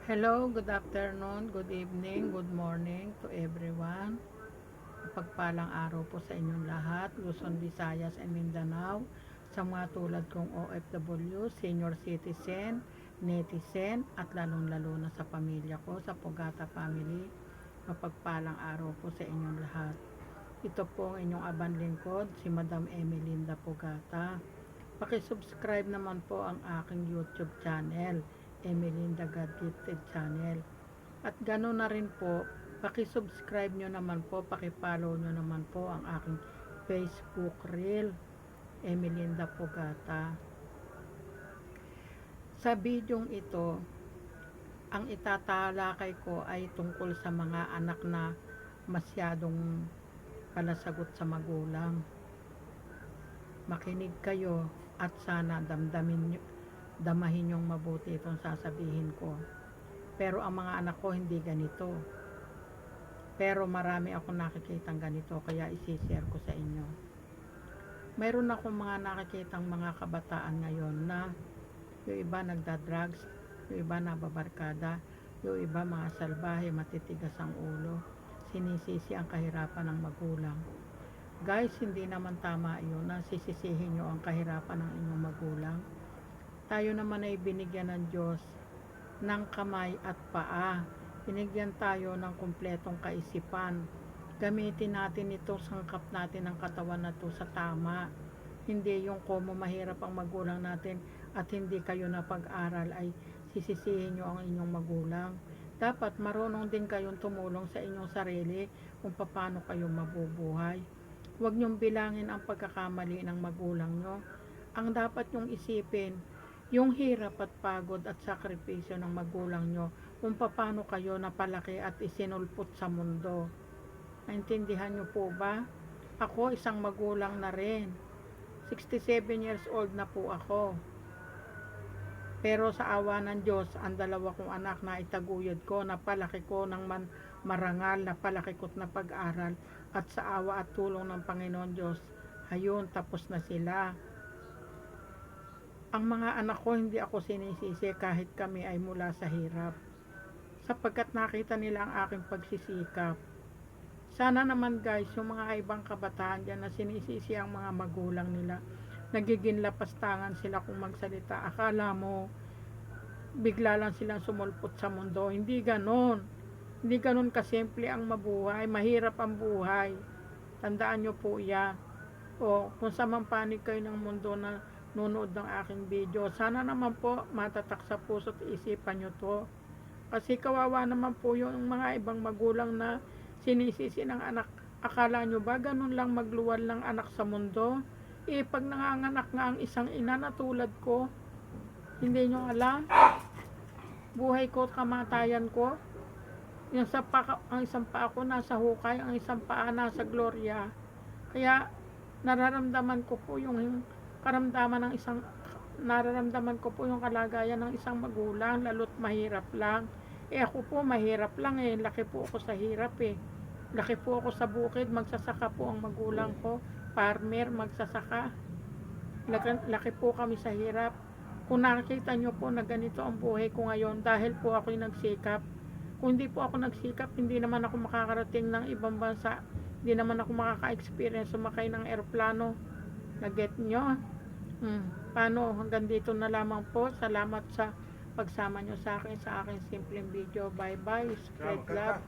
Hello, good afternoon, good evening, good morning to everyone. Pagpalang araw po sa inyong lahat, Luzon, Visayas, and Mindanao. Sa mga tulad kong OFW, senior citizen, netizen, at lalong-lalo na sa pamilya ko, sa Pugata family. Mapagpalang araw po sa inyong lahat. Ito po ang inyong aban lingkod, si Madam Emelinda Pugata. Paki-subscribe naman po ang aking YouTube channel, Emelinda God Gifted Channel. At gano'n na rin po, paki-subscribe nyo naman po, paki-follow nyo naman po ang aking Facebook Reel, Emelinda Pugata. Sa bidyong ito, ang itatalakay ko ay tungkol sa mga anak na masyadong palasagot sa magulang. Makinig kayo at sana damahin yung mabuti itong sasabihin ko. Pero ang mga anak ko hindi ganito. Pero marami akong nakikitang ganito kaya isi-share ko sa inyo. Mayroon akong mga nakikitang mga kabataan ngayon na yung iba nagda-drugs, yung iba nababarkada, yung iba mga salbahe, matitigas ang ulo, sinisisi ang kahirapan ng magulang. Guys, hindi naman tama yun na sisisihin nyo ang kahirapan ng inyong magulang. Tayo naman ay binigyan ng Diyos ng kamay at paa. Binigyan tayo ng kumpletong kaisipan. Gamitin natin ito, sangkap natin ang katawan na to sa tama. Hindi yung komo mahirap ang magulang natin at hindi kayo na pag-aral ay sisisihin nyo ang inyong magulang. Dapat marunong din kayong tumulong sa inyong sarili kung paano kayo mabubuhay. Huwag nyong bilangin ang pagkakamali ng magulang nyo. Ang dapat nyong isipin, yung hirap at pagod at sakripisyo ng magulang nyo kung paano kayo napalaki at isinulpot sa mundo. Naintindihan nyo po ba? Ako isang magulang na rin. 67 years old na po ako. Pero sa awa ng Diyos, ang dalawa kong anak na itaguyod ko, napalaki ko ng marangal, napalaki ko't na pag-aral, at sa awa at tulong ng Panginoon Diyos, ayun, tapos na sila. Ang mga anak ko, hindi ako sinisisi kahit kami ay mula sa hirap, sapagkat nakita nila ang aking pagsisikap. Sana naman guys, yung mga ibang kabataan dyan na sinisisi ang mga magulang nila, nagiging lapastangan sila kung magsalita. Akala mo, bigla lang silang sumulpot sa mundo. Hindi ganon. Hindi ganon kasimple ang mabuhay. Mahirap ang buhay. Tandaan nyo po yan. O kung sa mampanig kayo ng mundo na nunood ng aking video, sana naman po matatak sa puso at isipan nyo to. Kasi kawawa naman po yung mga ibang magulang na sinisisi ng anak. Akala nyo ba ganun lang magluwal ng anak sa mundo? Pag nanganganak nga ang isang ina na tulad ko, hindi nyo alam, buhay ko, kamatayan ko, yung ang isang paa ko nasa hukay, ang isang paa nasa gloria. Kaya nararamdaman ko po yung karamdaman ng isang, nararamdaman ko po yung kalagayan ng isang magulang, lalo't mahirap lang. Ako po mahirap lang laki po ako sa hirap laki po ako sa bukid, magsasaka po ang magulang ko, farmer, magsasaka, laki po kami sa hirap. Kung nakikita nyo po na ganito ang buhay ko ngayon, dahil po ako'y nagsikap. Kung hindi po ako nagsikap, hindi naman ako makakarating ng ibang bansa, hindi naman ako makaka-experience sumakay ng aeroplano. Naget nyo? Paano? Hanggang dito na lamang po. Salamat sa pagsama nyo sa akin sa aking simpleng video. Bye bye. Spread love.